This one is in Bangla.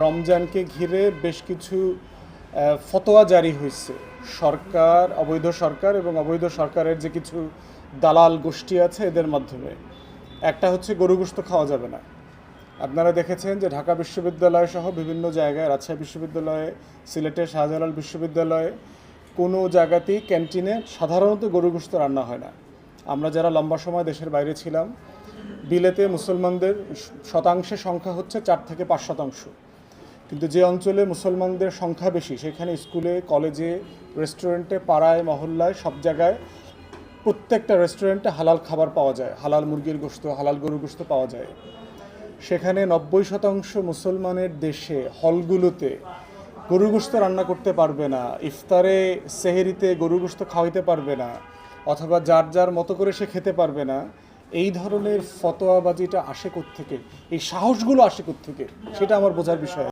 রমজানকে ঘিরে বেশ কিছু ফতোয়া জারি হয়েছে। সরকার, অবৈধ সরকার এবং অবৈধ সরকারের যে কিছু দালাল গোষ্ঠী আছে এদের মাধ্যমে। একটা হচ্ছে গরু গোশত খাওয়া যাবে না। আপনারা দেখেছেন যে ঢাকা বিশ্ববিদ্যালয় সহ বিভিন্ন জায়গায়, রাজশাহী বিশ্ববিদ্যালয়ে, সিলেটের শাহজালাল বিশ্ববিদ্যালয়ে কোনো জায়গাতেই ক্যান্টিনে সাধারণত গরু গোশত রান্না হয় না। আমরা যারা লম্বা সময় দেশের বাইরে ছিলাম, বিলেতে মুসলমানদের শতাংশের সংখ্যা হচ্ছে 4 থেকে 5%। কিন্তু যে অঞ্চলে মুসলমানদের সংখ্যা বেশি সেখানে স্কুলে, কলেজে, রেস্টুরেন্টে, পাড়ায়, মহল্লায়, সব জায়গায় প্রত্যেকটা রেস্টুরেন্টে হালাল খাবার পাওয়া যায়, হালাল মুরগির গোশত, হালাল গরুর গোশত পাওয়া যায়। সেখানে 90% মুসলমানের দেশে হলগুলোতে গরুর গোশত রান্না করতে পারবে না, ইফতারে সেহেরিতে গরুর গোশত খাওয়াইতে পারবে না, অথবা যার যার মতো করে সে খেতে পারবে না। এই ধরনের ফতোয়াবাজিটা আসে কোত্থেকে, এই সাহসগুলো আসে কোত্থেকে, সেটা আমার বোঝার বিষয়।